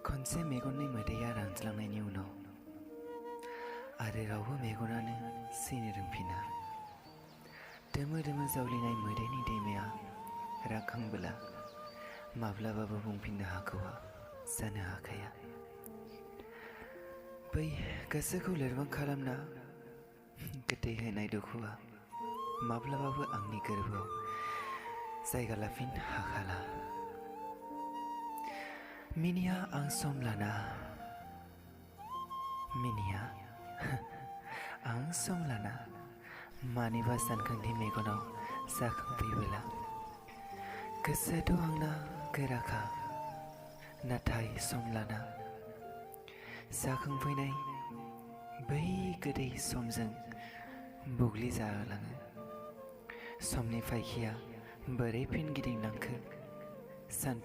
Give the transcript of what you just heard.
खनसे मेगननि मोदैया रानज्लांनायनि उनाव आरो रावबो मेगनानो सिनो रोंफिना। दोमो दोमो जावलिनाय मोदैनि दैमाया राखांबोला माब्लाबाबो बुंफिननो हागौआ जानो हाखाया। बै गोसोखौ लोरबां खालामना गोदै होनाय दुखुआ माब्लाबाबो आंनि गोरबोआव जायगा लाफिननो हाखाला। मिनिया आं सम लाना, मिनिया आं सम लाना मानिबा सानखांथि मेगनाव जाखांफैबोला। गोसोआथ' आंना गोराखा, नाथाय सम लाना जाखांफैनाय बै गोदै समजों बुग्लिजालाङो। समनि फायखिया बोरै फिन गिदिंलांखो